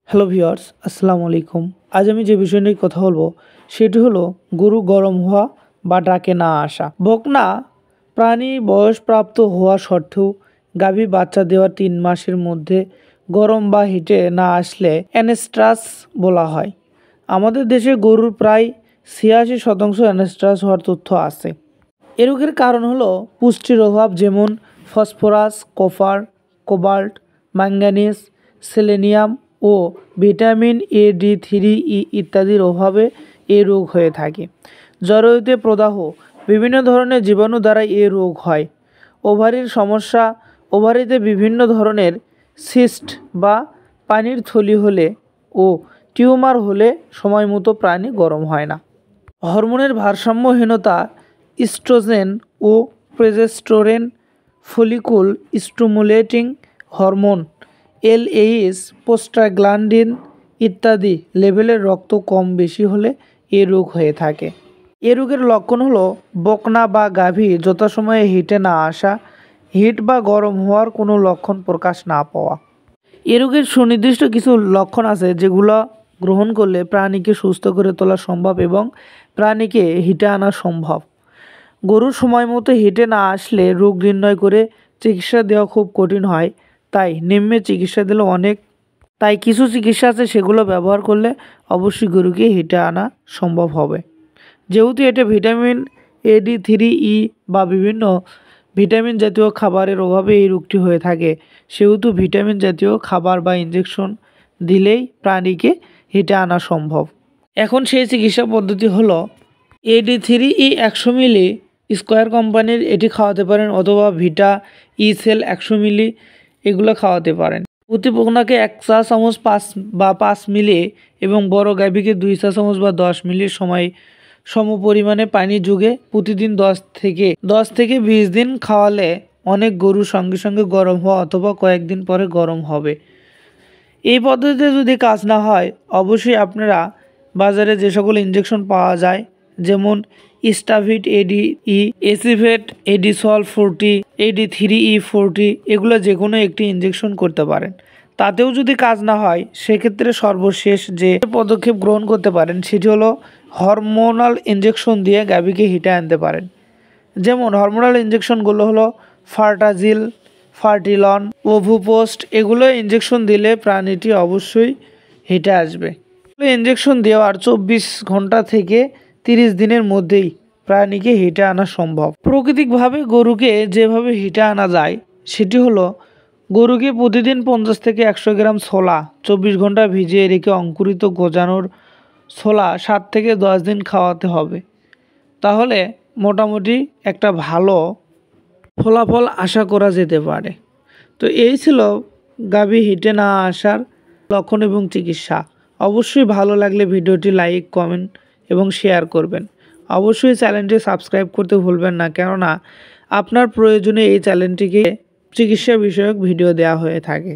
Hello viewers, আসসালামু আলাইকুম। আজ আমি যে বিষয় নিয়ে কথা বলবো সেটি হলো গরু গরম হওয়া বা ডাকে না আসা। বকনা প্রাণী বয়সপ্রাপ্ত হওয়া সত্ত্বেও গাভী বাচ্চা দেওয়ার 3 মাসের মধ্যে গরম বা হিটে না আসলে অ্যানেস্ট্রাস বলা হয়। আমাদের দেশে গরুর প্রায় 86% অ্যানেস্ট্রাস হওয়ার তথ্য আছে। এ রোগের কারণ হলো পুষ্টির অভাব, যেমন phosphorus, copper, cobalt, manganese, selenium ও ভিটামিন A, D3, E ইত্যাদির অভাবে এ রোগ হয়ে থাকে। জরায়ুতে প্রদাহ, বিভিন্ন ধরনের জীবাণু দ্বারা এ রোগ হয়। ওভারির সমস্যা, ওভারিতে বিভিন্ন ধরনের সিস্ট বা পানির থলি হলে ও টিউমার হলে সময়মতো প্রাণী গরম হয় না। হরমোনের ভারসাম্যহীনতা, ইস্ট্রোজেন ও progesterone, follicle stimulating hormone, LH, prostaglandin ইত্যাদি লেভেলের রক্ত কম বেশি হলে এ রোগ হয়ে থাকে। এ রোগের লক্ষণ হলো বকনা বা গাভী যথাসময়ে হিটে না আসা, হিট বা গরম হওয়ার কোনো লক্ষণ প্রকাশ না পাওয়া। এ রোগের সুনির্দিষ্ট কিছু লক্ষণ আছে যেগুলো গ্রহণ করলে প্রাণীকে সুস্থ করে তোলা সম্ভব এবং প্রাণীকে হিটে আনা সম্ভব। গরুর সময় মতো হিটে না আসলে রোগ নির্ণয় করে চিকিৎসা দেওয়া খুব কঠিন হয়, তাই নিম্নে চিকিৎসা দিলে কিছু চিকিৎসা আছে সেগুলো ব্যবহার করলে অবশ্যই গরুকে হিটে আনা সম্ভব হবে। যেহেতু এটা ভিটামিন A, D3, E বা বিভিন্ন ভিটামিন জাতীয় খাবারের অভাবে এই রোগটি হয়ে থাকে, সেহেতু ভিটামিন জাতীয় খাবার বা ইনজেকশন দিলেই প্রাণীকে হিটে আনা সম্ভব। এখন সেই চিকিৎসা পদ্ধতি হলো AD3E 100 মিলি স্কোয়ার কোম্পানির এটি খাওয়াতে পারেন, অথবা ভিটা সেল 100 মিলি এগুলো খাওয়াতে পারেন। প্রতি বকনাকে 1 চা চামচ 5 মিলি এবং বড় গাভীকে 2 চা চামচ বা 10 মিলির সম পরিমাণে পানি যুগে প্রতিদিন 10 থেকে 20 দিন খাওয়ালে অনেক গরুর সঙ্গে সঙ্গে গরম হওয়া অথবা কয়েকদিন পরে গরম হবে। এই পদ্ধতিতে যদি কাজ না হয়, অবশ্যই আপনারা বাজারে যে সকল ইনজেকশন পাওয়া যায়, যেমন স্টাভিট ADE, এসিভেট, এডিসল 40, AD3E 40, এগুলো যে কোনো একটি ইনজেকশন করতে পারেন। তাতেও যদি কাজ না হয়, সেক্ষেত্রে সর্বশেষ যে পদক্ষেপ গ্রহণ করতে পারেন সেটি হলো হরমোনাল ইনজেকশন দিয়ে গাভীকে হিটে আনতে পারেন। যেমন হরমোনাল ইনজেকশনগুলো হলো ফার্টাজিল, ফার্টিলন, ওভুপোস্ট, এগুলো ইনজেকশন দিলে প্রাণীটি অবশ্যই হিটে আসবে। ইনজেকশন দেওয়ার 24 ঘন্টা থেকে 30 দিনের মধ্যেই প্রাণীকে হিটে আনা সম্ভব। প্রাকৃতিকভাবে গরুকে যেভাবে হিটে আনা যায় সেটি হলো গরুকে প্রতিদিন 50 থেকে 100 গ্রাম ছোলা 24 ঘন্টা ভিজিয়ে রেখে অঙ্কুরিত গজানোর ছোলা 7 থেকে 10 দিন খাওয়াতে হবে। তাহলে মোটামুটি একটা ভালো ফলাফল আশা করা যেতে পারে। তো এই ছিল গাভী হিটে না আসার লক্ষণ এবং চিকিৎসা। অবশ্যই ভালো লাগলে ভিডিওটি লাইক, কমেন্ট এবং শেয়ার করবেন। অবশ্যই চ্যানেলটি সাবস্ক্রাইব করতে ভুলবেন না, কেননা আপনার প্রয়োজনে এই চ্যানেলটিকে চিকিৎসা বিষয়ক ভিডিও দেওয়া হয়ে থাকে।